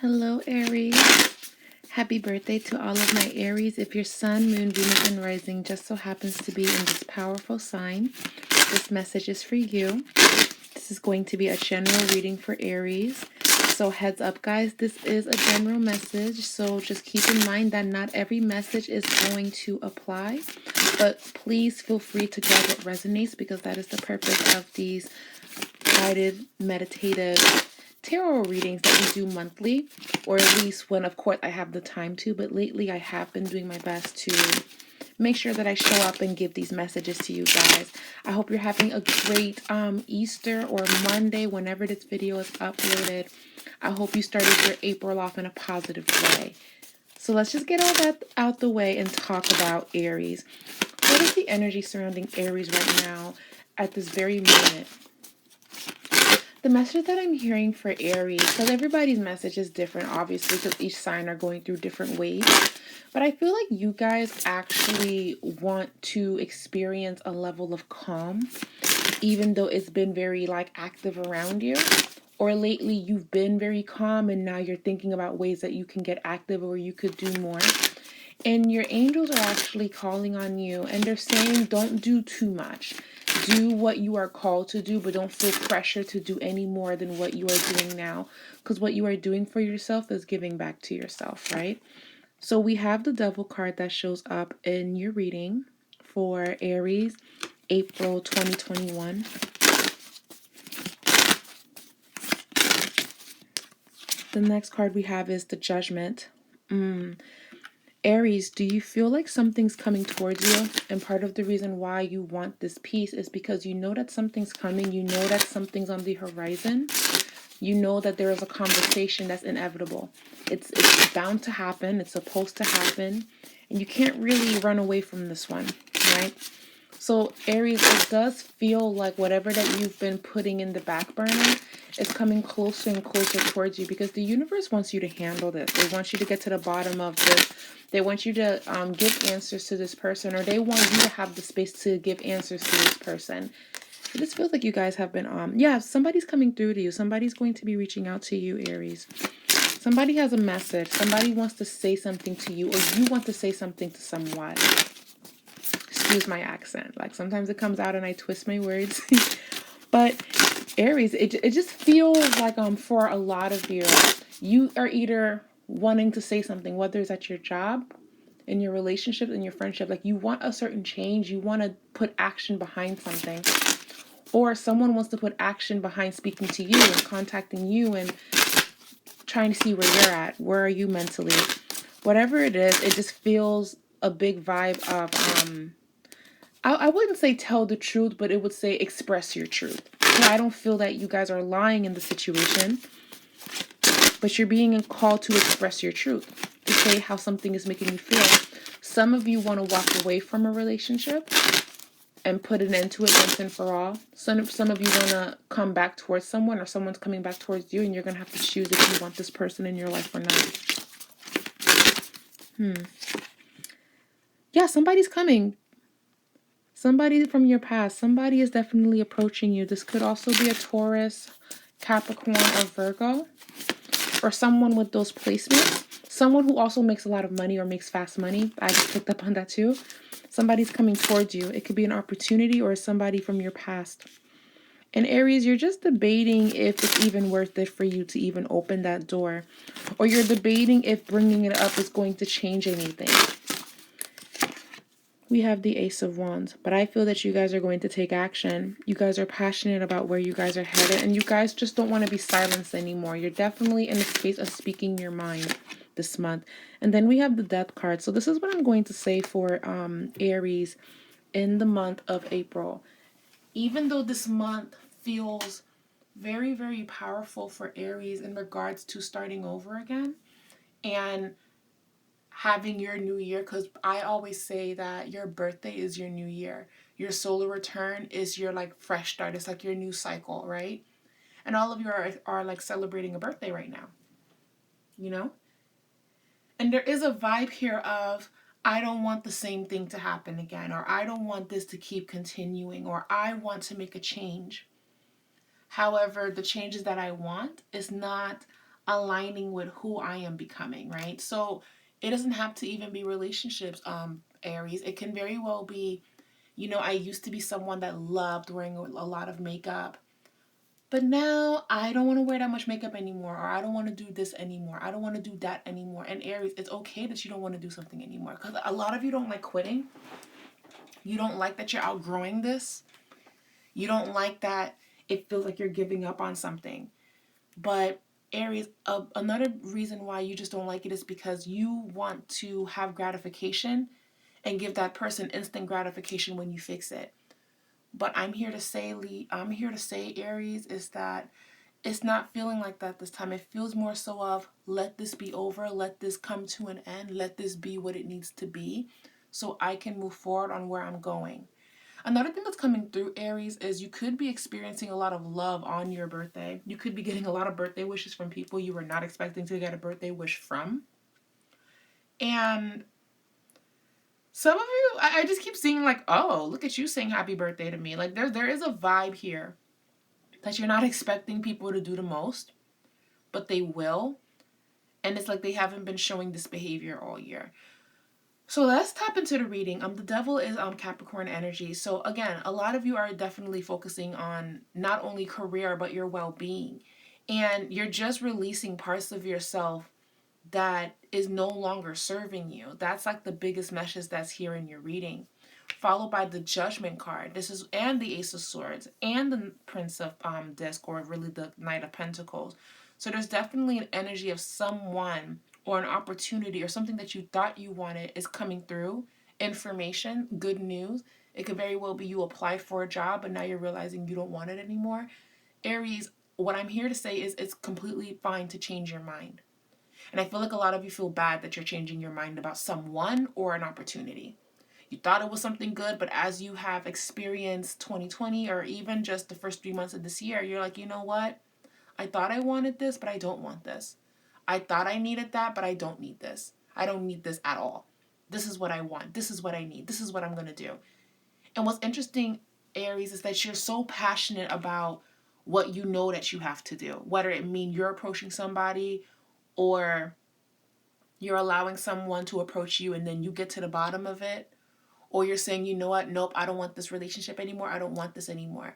Hello, Aries. Happy birthday to all of my Aries. If your sun, moon, Venus, and rising just so happens to be in this powerful sign, this message is for you. This is going to be a general reading for Aries. So heads up, guys, this is a general message. So just keep in mind that not every message is going to apply. But please feel free to grab what resonates, because that is the purpose of these guided meditative tarot readings that we do monthly, or at least when, of course, I have the time to. But lately I have been doing my best to make sure that I show up and give these messages to you guys. I hope you're having a great Easter or Monday whenever this video is uploaded. I hope you started your April off in a positive way. So let's just get all that out the way and talk about Aries. What is the energy surrounding Aries right now at this very moment? The message that I'm hearing for Aries, because everybody's message is different, obviously, because each sign are going through different waves. But I feel like you guys actually want to experience a level of calm, even though it's been very active around you. Or lately you've been very calm and now you're thinking about ways that you can get active or you could do more. And your angels are actually calling on you, and they're saying don't do too much. Do what you are called to do, but don't feel pressure to do any more than what you are doing now. Because what you are doing for yourself is giving back to yourself, right? So we have the Devil card that shows up in your reading for Aries, April 2021. The next card we have is the Judgment. Aries, do you feel like something's coming towards you? And part of the reason why you want this peace is because you know that something's coming. You know that something's on the horizon. You know that there is a conversation that's inevitable. It's bound to happen. It's supposed to happen. And you can't really run away from this one, right? So Aries, it does feel like whatever that you've been putting in the back burner is coming closer and closer towards you, because the universe wants you to handle this. They want you to get to the bottom of this. They want you to give answers to this person, or they want you to have the space to give answers to this person. It just feels like you guys have been, somebody's coming through to you. Somebody's going to be reaching out to you, Aries. Somebody has a message. Somebody wants to say something to you, or you want to say something to someone. Excuse my accent. Sometimes it comes out and I twist my words. But Aries, it just feels like for a lot of you, you are either wanting to say something, whether it's at your job, in your relationship, in your friendship. You want a certain change. You want to put action behind something. Or someone wants to put action behind speaking to you and contacting you and trying to see where you're at. Where are you mentally? Whatever it is, it just feels a big vibe of I wouldn't say tell the truth, but it would say express your truth. So I don't feel that you guys are lying in the situation, but you're being called to express your truth, to say how something is making you feel. Some of you want to walk away from a relationship and put an end to it once and for all. Some of you want to come back towards someone, or someone's coming back towards you, and you're going to have to choose if you want this person in your life or not. Yeah, somebody's coming. Somebody from your past. Somebody is definitely approaching you. This could also be a Taurus, Capricorn, or Virgo, or someone with those placements. Someone who also makes a lot of money or makes fast money. I just picked up on that too. Somebody's coming towards you. It could be an opportunity or somebody from your past. And Aries, you're just debating if it's even worth it for you to even open that door. Or you're debating if bringing it up is going to change anything. We have the Ace of Wands, but I feel that you guys are going to take action. You guys are passionate about where you guys are headed, and you guys just don't want to be silenced anymore. You're definitely in a space of speaking your mind this month. And then we have the Death card. So this is what I'm going to say for Aries in the month of April. Even though this month feels very, very powerful for Aries in regards to starting over again and having your new year, because I always say that your birthday is your new year. Your solar return is your fresh start. It's like your new cycle, right? And all of you are celebrating a birthday right now, you know? And there is a vibe here of, I don't want the same thing to happen again, or I don't want this to keep continuing, or I want to make a change. However, the changes that I want is not aligning with who I am becoming, right? So it doesn't have to even be relationships, Aries. It can very well be, I used to be someone that loved wearing a lot of makeup, but now I don't want to wear that much makeup anymore, or I don't want to do this anymore. I don't want to do that anymore. And Aries, it's okay that you don't want to do something anymore, because a lot of you don't like quitting. You don't like that you're outgrowing this. You don't like that it feels like you're giving up on something. But Aries, another reason why you just don't like it is because you want to have gratification and give that person instant gratification when you fix it. But I'm here to say, Aries, is that it's not feeling like that this time. It feels more so of, let this be over, let this come to an end, let this be what it needs to be so I can move forward on where I'm going. Another thing that's coming through, Aries, is you could be experiencing a lot of love on your birthday. You could be getting a lot of birthday wishes from people you were not expecting to get a birthday wish from. And some of you, I just keep seeing like, oh, look at you saying happy birthday to me. Like there is a vibe here that you're not expecting people to do the most, but they will. And it's like they haven't been showing this behavior all year. So let's tap into the reading. The devil is Capricorn energy. So again, a lot of you are definitely focusing on not only career but your well-being. And you're just releasing parts of yourself that is no longer serving you. That's like the biggest message that's here in your reading. Followed by the Judgment card. This is, and the Ace of Swords and the Prince of Disc, or really the Knight of Pentacles. So there's definitely an energy of someone or an opportunity or something that you thought you wanted is coming through. Information, good news. It could very well be you applied for a job but now you're realizing you don't want it anymore. Aries, what I'm here to say is it's completely fine to change your mind. And I feel like a lot of you feel bad that you're changing your mind about someone or an opportunity. You thought it was something good, but as you have experienced 2020 or even just the first 3 months of this year, you're like, you know what? I thought I wanted this, but I don't want this. I thought I needed that, but I don't need this. I don't need this at all. This is what I want. This is what I need. This is what I'm going to do. And what's interesting, Aries, is that you're so passionate about what you know that you have to do, whether it mean you're approaching somebody or you're allowing someone to approach you and then you get to the bottom of it, or you're saying, you know what, nope, I don't want this relationship anymore. I don't want this anymore.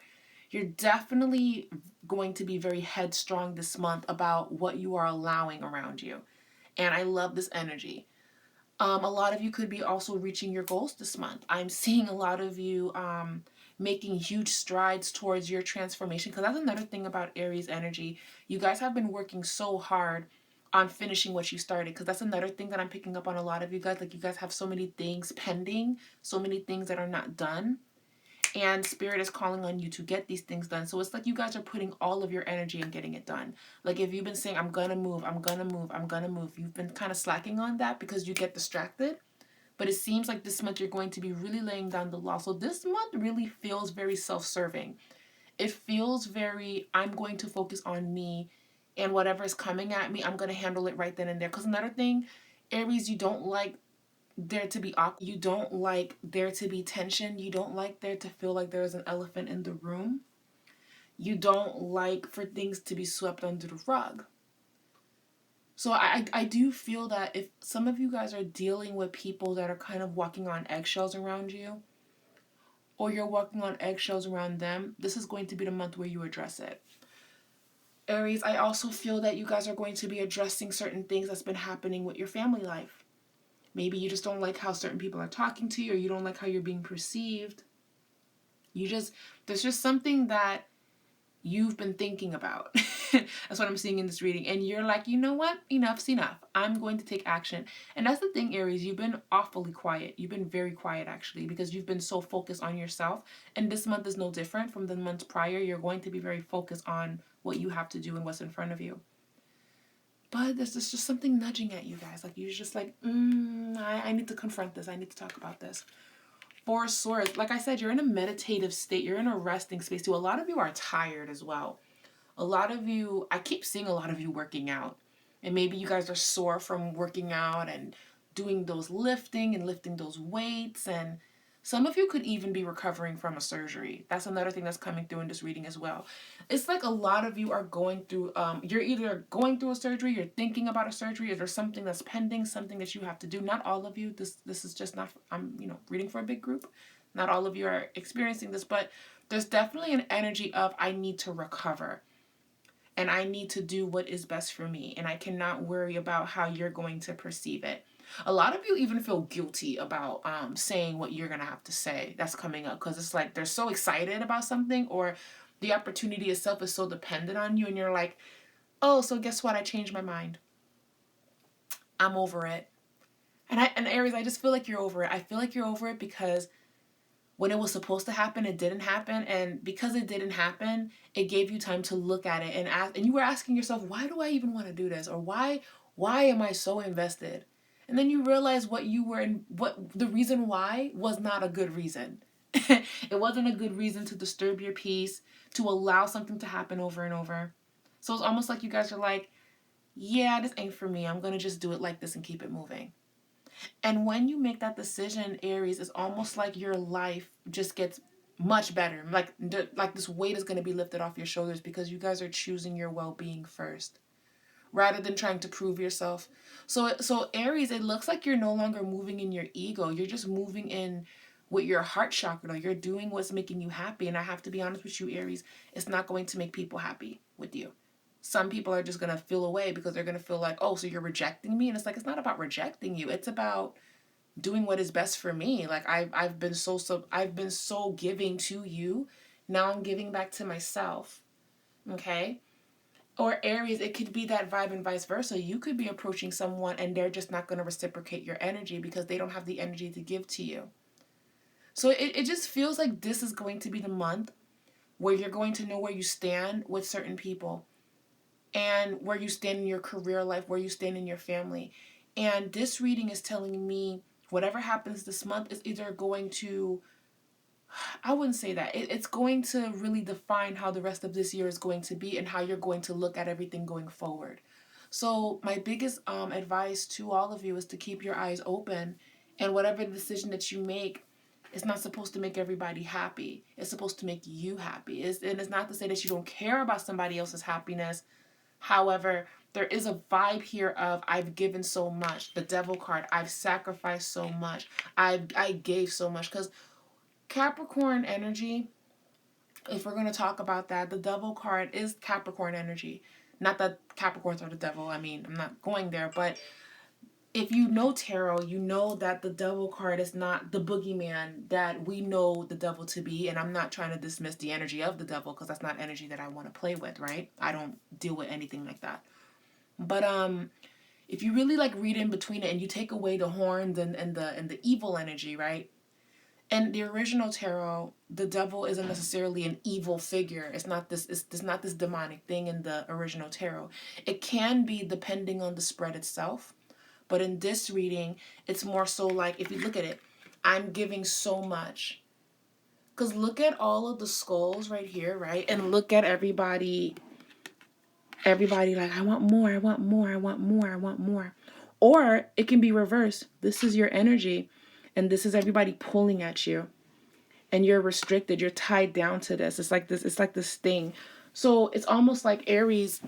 You're definitely going to be very headstrong this month about what you are allowing around you. And I love this energy. A lot of you could be also reaching your goals this month. I'm seeing a lot of you making huge strides towards your transformation, because that's another thing about Aries energy. You guys have been working so hard on finishing what you started, because that's another thing that I'm picking up on a lot of you guys. Like, you guys have so many things pending, so many things that are not done, and Spirit is calling on you to get these things done. So it's like you guys are putting all of your energy in getting it done. Like, if you've been saying, I'm gonna move, I'm gonna move, I'm gonna move, you've been kind of slacking on that because you get distracted. But it seems like this month you're going to be really laying down the law. So this month really feels very self-serving. It feels very, I'm going to focus on me, and whatever is coming at me, I'm going to handle it right then and there. Because another thing, Aries, you don't like there to be awkward. You don't like there to be tension. You don't like there to feel like there is an elephant in the room. You don't like for things to be swept under the rug. So I do feel that if some of you guys are dealing with people that are kind of walking on eggshells around you, or you're walking on eggshells around them, this is going to be the month where you address it. Aries, I also feel that you guys are going to be addressing certain things that's been happening with your family life. Maybe you just don't like how certain people are talking to you, or you don't like how you're being perceived. There's just something that you've been thinking about. That's what I'm seeing in this reading. And you're like, you know what? Enough's enough. I'm going to take action. And that's the thing, Aries. You've been awfully quiet. You've been very quiet, actually, because you've been so focused on yourself. And this month is no different from the months prior. You're going to be very focused on what you have to do and what's in front of you. But there's just something nudging at you guys. Like, you're just like, I need to confront this. I need to talk about this. Four Swords. Like I said, you're in a meditative state. You're in a resting space too. A lot of you are tired as well. A lot of you, I keep seeing a lot of you working out. And maybe you guys are sore from working out and doing those lifting and lifting those weights. And Some of you could even be recovering from a surgery. That's another thing that's coming through in this reading as well. It's like a lot of you are going through, you're either going through a surgery, you're thinking about a surgery, or there's something that's pending, something that you have to do. Not all of you, this is just not, I'm, reading for a big group. Not all of you are experiencing this, but there's definitely an energy of, I need to recover. And I need to do what is best for me. And I cannot worry about how you're going to perceive it. A lot of you even feel guilty about saying what you're going to have to say that's coming up, because it's like they're so excited about something, or the opportunity itself is so dependent on you, and you're like, oh, so guess what? I changed my mind. I'm over it. And Aries, I just feel like you're over it. I feel like you're over it because when it was supposed to happen, it didn't happen. And because it didn't happen, it gave you time to look at it and ask, and you were asking yourself, why do I even want to do this? Or why am I so invested? And then you realize what you were in, what the reason why was not a good reason. It wasn't a good reason to disturb your peace, to allow something to happen over and over. So it's almost like you guys are like, yeah, this ain't for me. I'm going to just do it like this and keep it moving. And when you make that decision, Aries, it's almost like your life just gets much better. Like this weight is going to be lifted off your shoulders because you guys are choosing your well-being first rather than trying to prove yourself. So Aries, it looks like you're no longer moving in your ego. You're just moving in with your heart chakra. You're doing what's making you happy. And I have to be honest with you, Aries, it's not going to make people happy with you. Some people are just going to feel away because they're going to feel like, oh, so you're rejecting me? And it's like, it's not about rejecting you. It's about doing what is best for me. Like I've been so giving to you. Now I'm giving back to myself. Okay? Or Aries, it could be that vibe and vice versa. You could be approaching someone and they're just not going to reciprocate your energy because they don't have the energy to give to you. So it just feels like this is going to be the month where you're going to know where you stand with certain people, and where you stand in your career life, where you stand in your family. And this reading is telling me whatever happens this month is either going to, I wouldn't say that. It's going to really define how the rest of this year is going to be and how you're going to look at everything going forward. So my biggest advice to all of you is to keep your eyes open, and whatever decision that you make, it's not supposed to make everybody happy. It's supposed to make you happy. And it's not to say that you don't care about somebody else's happiness. However, there is a vibe here of, I've given so much. The devil card, I've sacrificed so much. I gave so much. Because Capricorn energy, if we're going to talk about that, the devil card is Capricorn energy. Not that Capricorns are the devil. I mean, I'm not going there. But if you know tarot, you know that the devil card is not the boogeyman that we know the devil to be. And I'm not trying to dismiss the energy of the devil, because that's not energy that I want to play with, right? I don't deal with anything like that. But if you really like read in between it and you take away the horns and the evil energy, right? And the original tarot, the devil isn't necessarily an evil figure. It's not this demonic thing in the original tarot. It can be depending on the spread itself. But in this reading, it's more so like, if you look at it, I'm giving so much. Because look at all of the skulls right here, right? And look at everybody like, I want more, I want more, I want more, I want more. Or it can be reversed. This is your energy, and this is everybody pulling at you, and you're restricted, you're tied down to this. It's like this thing. So it's almost like Aries,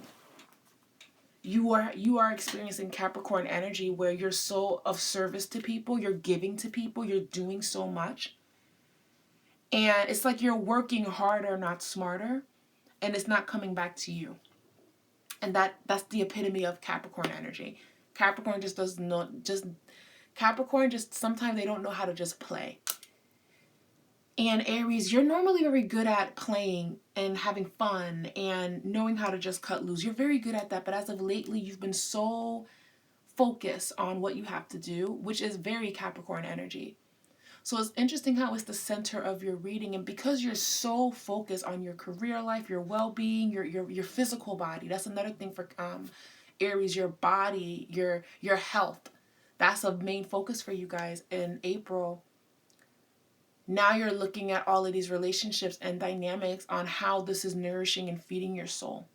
you are experiencing Capricorn energy where you're so of service to people, you're giving to people, you're doing so much. And it's like you're working harder, not smarter, and it's not coming back to you. And that's the epitome of Capricorn energy. Capricorn just does not just Capricorn just sometimes they don't know how to just play. And Aries, you're normally very good at playing and having fun and knowing how to just cut loose. You're very good at that, but as of lately you've been so focused on what you have to do, which is very Capricorn energy. So it's interesting how it's the center of your reading, and because you're so focused on your career life, your well-being, your physical body. That's another thing for Aries, your body, your health. That's a main focus for you guys in April. Now you're looking at all of these relationships and dynamics on how this is nourishing and feeding your soul.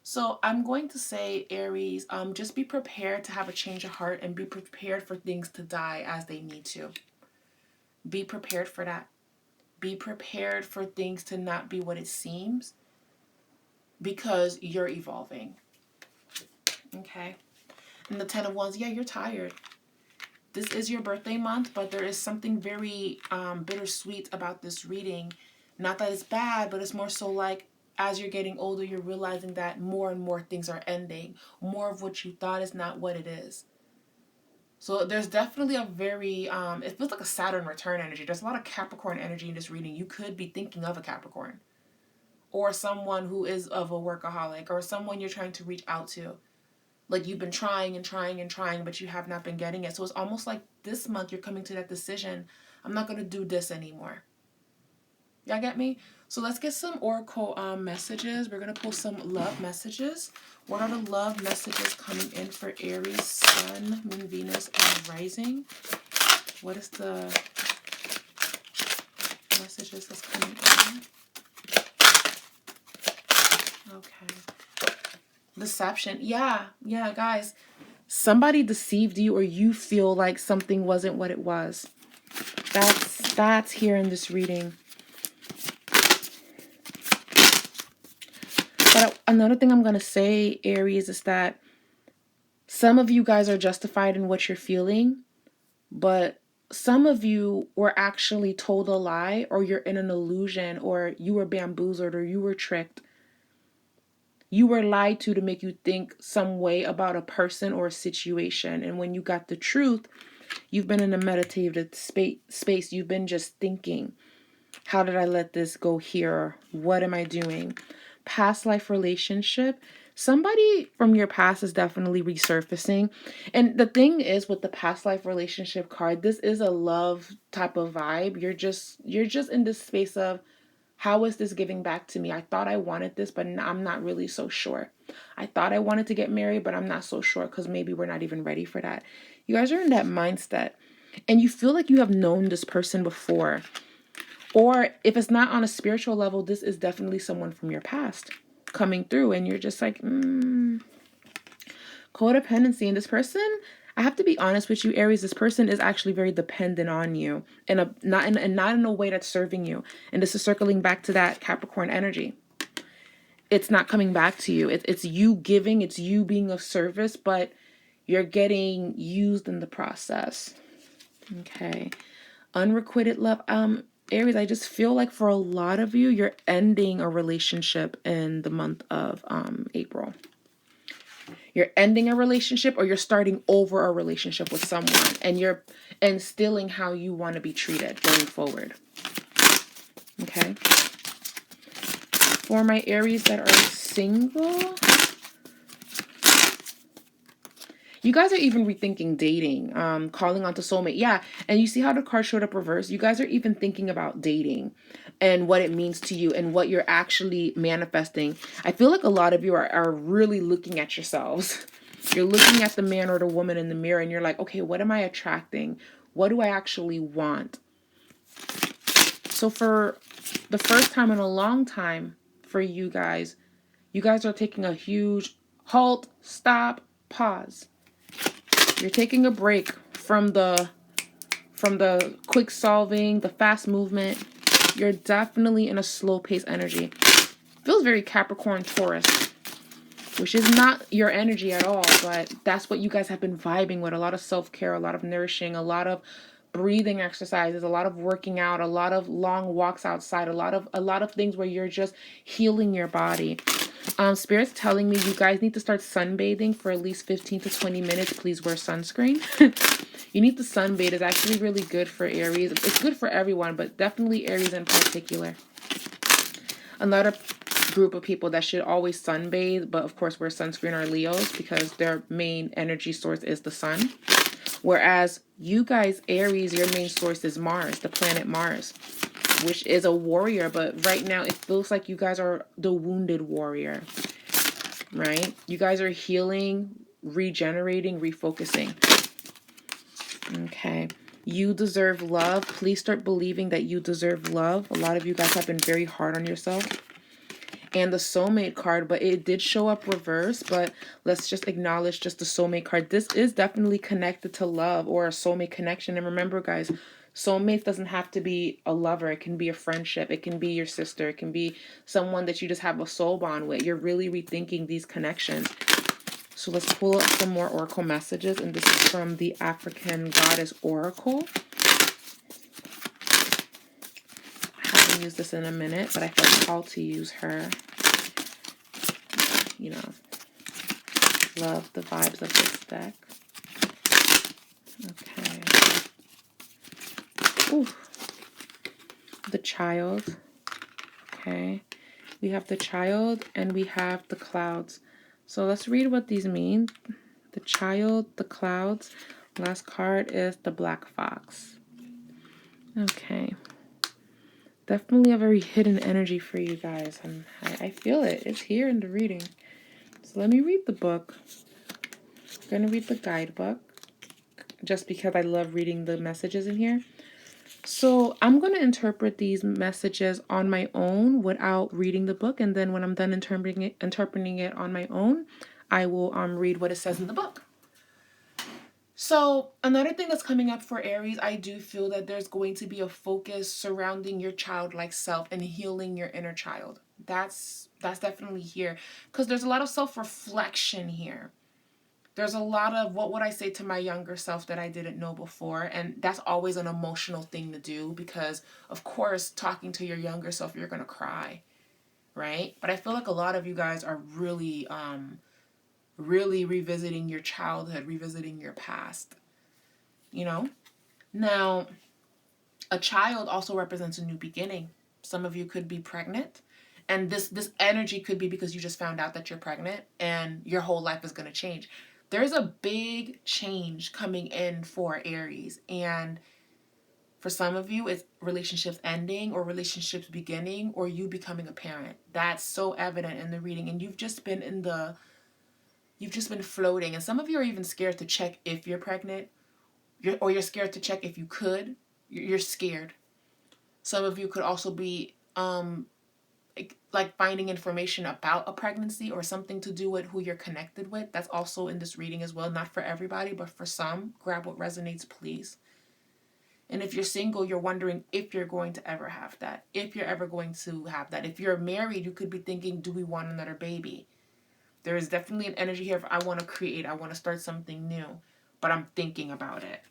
So I'm going to say, Aries, just be prepared to have a change of heart and be prepared for things to die as they need to. Be prepared for that. Be prepared for things to not be what it seems, because you're evolving. Okay? And the 10 of Wands, yeah, you're tired. This is your birthday month, but there is something very bittersweet about this reading. Not that it's bad, but it's more so like, as you're getting older, you're realizing that more and more things are ending. More of what you thought is not what it is. So there's definitely a very, it feels like a Saturn return energy. There's a lot of Capricorn energy in this reading. You could be thinking of a Capricorn, or someone who is of a workaholic, or someone you're trying to reach out to. Like, you've been trying and trying and trying, but you have not been getting it. So it's almost like this month you're coming to that decision. I'm not going to do this anymore. Y'all get me? So let's get some oracle messages. We're going to pull some love messages. What are the love messages coming in for Aries, Sun, Moon, Venus, and Rising? What is the messages that's coming in? Okay. Deception. Yeah, guys. Somebody deceived you, or you feel like something wasn't what it was. That's here in this reading. But another thing I'm going to say, Aries, is that some of you guys are justified in what you're feeling, but some of you were actually told a lie, or you're in an illusion, or you were bamboozled, or you were tricked. You were lied to make you think some way about a person or a situation. And when you got the truth, you've been in a meditative space. You've been just thinking, how did I let this go here? What am I doing? Past life relationship. Somebody from your past is definitely resurfacing. And the thing is, with the past life relationship card, this is a love type of vibe. You're just in this space of, how is this giving back to me? I thought I wanted this, but I'm not really so sure. I thought I wanted to get married, but I'm not so sure, because maybe we're not even ready for that. You guys are in that mindset, and you feel like you have known this person before. Or if it's not on a spiritual level, this is definitely someone from your past coming through, and you're just like, codependency. And this person, I have to be honest with you, Aries, this person is actually very dependent on you, and not in a way that's serving you. And this is circling back to that Capricorn energy. It's not coming back to you. It's you giving, it's you being of service, but you're getting used in the process. Okay. Unrequited love. Aries, I just feel like for a lot of you, you're ending a relationship in the month of April. You're ending a relationship, or you're starting over a relationship with someone, and you're instilling how you want to be treated going forward. Okay. For my Aries that are single, you guys are even rethinking dating, calling onto soulmate. Yeah. And you see how the card showed up reversed? You guys are even thinking about dating and what it means to you and what you're actually manifesting. I feel like a lot of you are really looking at yourselves. You're looking at the man or the woman in the mirror, and you're like, okay, what am I attracting? What do I actually want? So for the first time in a long time for you guys are taking a huge halt, stop, pause. You're taking a break from the quick solving, the fast movement. You're definitely in a slow pace energy. Feels very Capricorn, Taurus, which is not your energy at all, but that's what you guys have been vibing with. A lot of self-care, a lot of nourishing, a lot of breathing exercises, a lot of working out, a lot of long walks outside, a lot of things where you're just healing your body. Spirit's telling me you guys need to start sunbathing for at least 15 to 20 minutes. Please wear sunscreen. You need to sunbathe. It's actually really good for Aries. It's good for everyone, but definitely Aries in particular. Another group of people that should always sunbathe, but of course wear sunscreen, are Leos, because their main energy source is the sun. Whereas you guys, Aries, your main source is Mars, the planet Mars, which is a warrior, but right now it feels like you guys are the wounded warrior, right? You guys are healing, regenerating, refocusing. Okay. You deserve love. Please start believing that you deserve love. A lot of you guys have been very hard on yourself. And the soulmate card, but it did show up reverse, but let's just acknowledge just the soulmate card. This is definitely connected to love or a soulmate connection. And remember, guys, Soulmate doesn't have to be a lover. It can be a friendship. It can be your sister. It can be someone that you just have a soul bond with. You're really rethinking these connections. So let's pull up some more oracle messages. And this is from the African Goddess Oracle. I haven't used this in a minute, but I felt called to use her. You know, love the vibes of this deck. Okay. Ooh. The Child. Okay. We have the Child and we have the Clouds. So let's read what these mean. The Child, the Clouds. Last card is the Black Fox. Okay. Definitely a very hidden energy for you guys. And I feel it. It's here in the reading. So let me read the book. I'm going to read the guidebook just because I love reading the messages in here. So I'm going to interpret these messages on my own without reading the book. And then when I'm done interpreting it on my own, I will read what it says in the book. So another thing that's coming up for Aries, I do feel that there's going to be a focus surrounding your childlike self and healing your inner child. That's definitely here because there's a lot of self-reflection here. There's a lot of what would I say to my younger self that I didn't know before. And that's always an emotional thing to do because, of course, talking to your younger self, you're going to cry, right? But I feel like a lot of you guys are really, really revisiting your childhood, revisiting your past, you know? Now, a child also represents a new beginning. Some of you could be pregnant. And this energy could be because you just found out that you're pregnant and your whole life is going to change. There's a big change coming in for Aries. And for some of you, it's relationships ending or relationships beginning or you becoming a parent. That's so evident in the reading. And you've just been floating. And some of you are even scared to check if you're pregnant. You're scared to check if you could. You're scared. Some of you could also be like finding information about a pregnancy or something to do with who you're connected with. That's also in this reading as well. Not for everybody, but for some. Grab what resonates, please. And if you're single, you're wondering if you're going to ever have that. If you're ever going to have that. If you're married, you could be thinking, do we want another baby? There is definitely an energy here of I want to create, I want to start something new, but I'm thinking about it.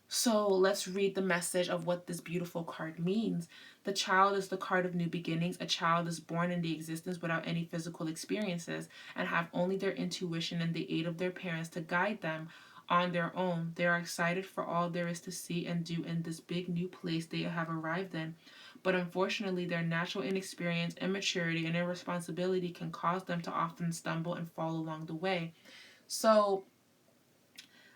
So let's read the message of what this beautiful card means. The Child is the card of new beginnings. A child is born into existence without any physical experiences and have only their intuition and the aid of their parents to guide them on their own. They are excited for all there is to see and do in this big new place they have arrived in. But unfortunately, their natural inexperience, immaturity, and irresponsibility can cause them to often stumble and fall along the way. So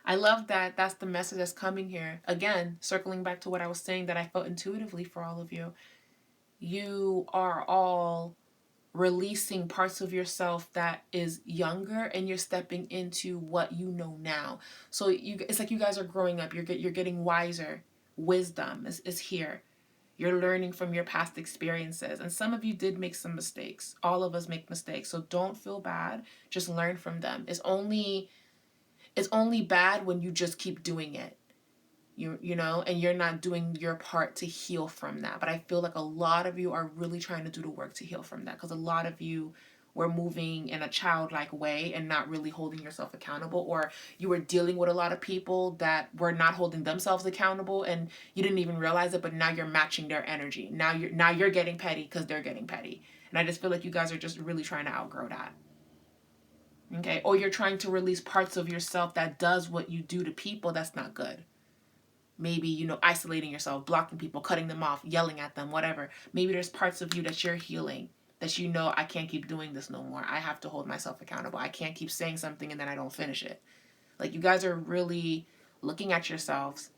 I love that that's the message that's coming here. Again, circling back to what I was saying that I felt intuitively for all of you. You are all releasing parts of yourself that is younger and you're stepping into what you know now. So it's like you guys are growing up. You're getting wiser. Wisdom is here. You're learning from your past experiences. And some of you did make some mistakes. All of us make mistakes. So don't feel bad. Just learn from them. It's only bad when you just keep doing it. You know, and you're not doing your part to heal from that. But I feel like a lot of you are really trying to do the work to heal from that because a lot of you were moving in a childlike way and not really holding yourself accountable, or you were dealing with a lot of people that were not holding themselves accountable and you didn't even realize it, but now you're matching their energy. Now you're getting petty because they're getting petty. And I just feel like you guys are just really trying to outgrow that. Okay? Or you're trying to release parts of yourself that does what you do to people that's not good. Maybe, isolating yourself, blocking people, cutting them off, yelling at them, whatever. Maybe there's parts of you that you're healing, that I can't keep doing this no more. I have to hold myself accountable. I can't keep saying something and then I don't finish it. Like, you guys are really looking at yourselves.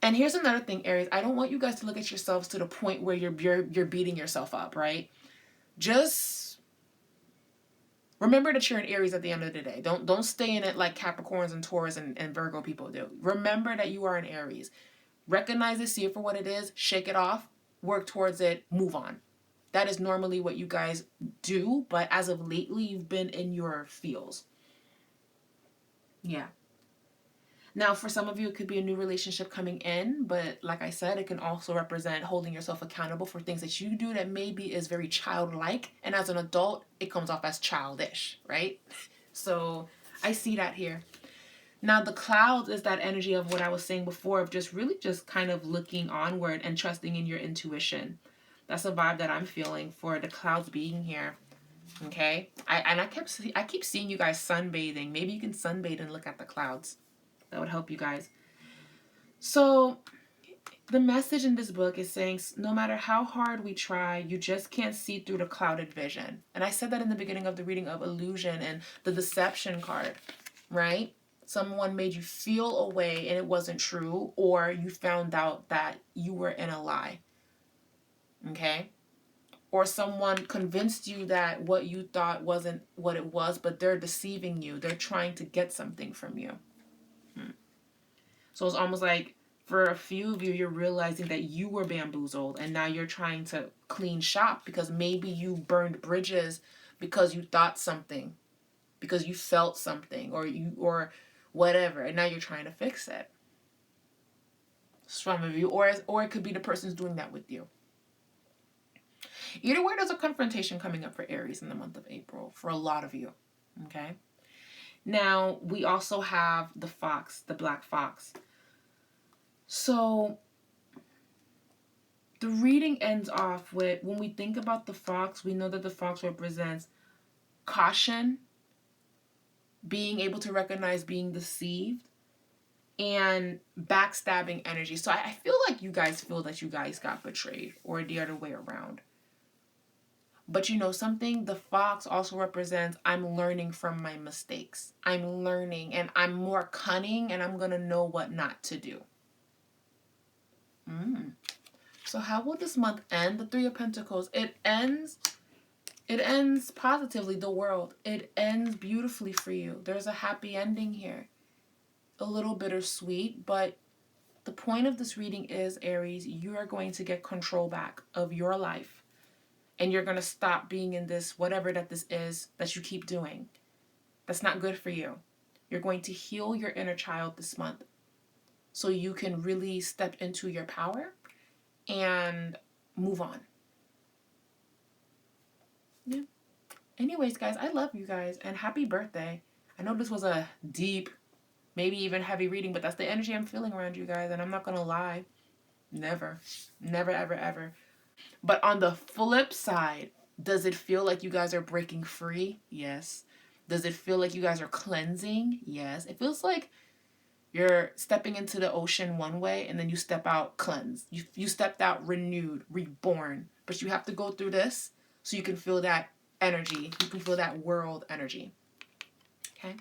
And here's another thing, Aries. I don't want you guys to look at yourselves to the point where you're beating yourself up, right? Just remember that you're an Aries at the end of the day. Don't stay in it like Capricorns and Taurus and Virgo people do. Remember that you are an Aries. Recognize it, see it for what it is, shake it off, work towards it, move on. That is normally what you guys do, but as of lately, you've been in your feels. Yeah. Now, for some of you, it could be a new relationship coming in, but like I said, it can also represent holding yourself accountable for things that you do that maybe is very childlike. And as an adult, it comes off as childish, right? So I see that here. Now, the clouds is that energy of what I was saying before, of just really just kind of looking onward and trusting in your intuition. That's a vibe that I'm feeling for the clouds being here. Okay? I keep seeing you guys sunbathing. Maybe you can sunbathe and look at the clouds. That would help you guys. So the message in this book is saying no matter how hard we try, you just can't see through the clouded vision. And I said that in the beginning of the reading of illusion and the deception card, right? Someone made you feel a way and it wasn't true, or you found out that you were in a lie. Okay? Or someone convinced you that what you thought wasn't what it was, but they're deceiving you. They're trying to get something from you. So it's almost like for a few of you, you're realizing that you were bamboozled and now you're trying to clean shop because maybe you burned bridges because you thought something, because you felt something or whatever, and now you're trying to fix it. Some of you, or it could be the person's doing that with you. Either way, there's a confrontation coming up for Aries in the month of April for a lot of you. Okay. Now, we also have the fox, the black fox. So the reading ends off with, when we think about the fox, we know that the fox represents caution, being able to recognize being deceived, and backstabbing energy. So I feel like you guys feel that you guys got betrayed, or the other way around. But you know something? The fox also represents, I'm learning from my mistakes. I'm learning and I'm more cunning and I'm going to know what not to do. So how will this month end? The Three of Pentacles. It ends positively, the World. It ends beautifully for you. There's a happy ending here. A little bittersweet, but the point of this reading is, Aries, you are going to get control back of your life. And you're going to stop being in this, whatever that this is, that you keep doing. That's not good for you. You're going to heal your inner child this month so you can really step into your power and move on. Yeah. Anyways, guys, I love you guys and happy birthday. I know this was a deep, maybe even heavy reading, but that's the energy I'm feeling around you guys, and I'm not going to lie. Never, ever, ever. But on the flip side, does it feel like you guys are breaking free? Yes. Does it feel like you guys are cleansing? Yes. It feels like you're stepping into the ocean one way and then you step out cleansed. You stepped out renewed, reborn. But you have to go through this so you can feel that energy. You can feel that world energy. Okay?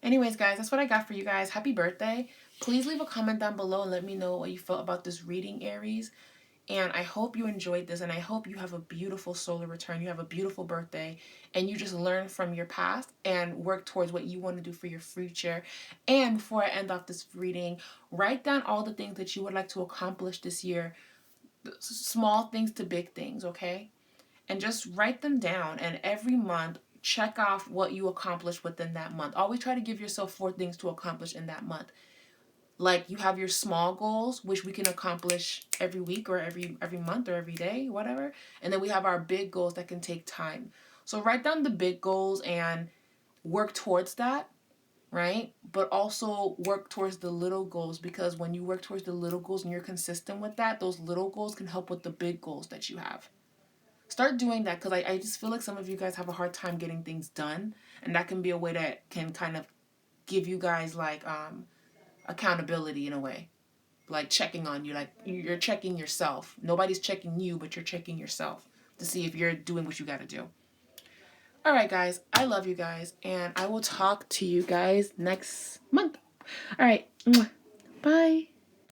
Anyways, guys, that's what I got for you guys. Happy birthday. Please leave a comment down below and let me know what you felt about this reading, Aries. And I hope you enjoyed this, and I hope you have a beautiful solar return. You have a beautiful birthday, and you just learn from your past and work towards what you want to do for your future. And before I end off this reading, write down all the things that you would like to accomplish this year, small things to big things, okay? And just write them down, and every month, check off what you accomplished within that month. Always try to give yourself 4 things to accomplish in that month. Like, you have your small goals, which we can accomplish every week or every month or every day, whatever. And then we have our big goals that can take time. So write down the big goals and work towards that, right? But also work towards the little goals, because when you work towards the little goals and you're consistent with that, those little goals can help with the big goals that you have. Start doing that, because I just feel like some of you guys have a hard time getting things done. And that can be a way that can kind of give you guys like accountability in a way, like checking on you, like you're checking yourself. Nobody's checking you, but you're checking yourself to see if you're doing what you got to do. All right, guys, I love you guys, and I will talk to you guys next month. All right, bye.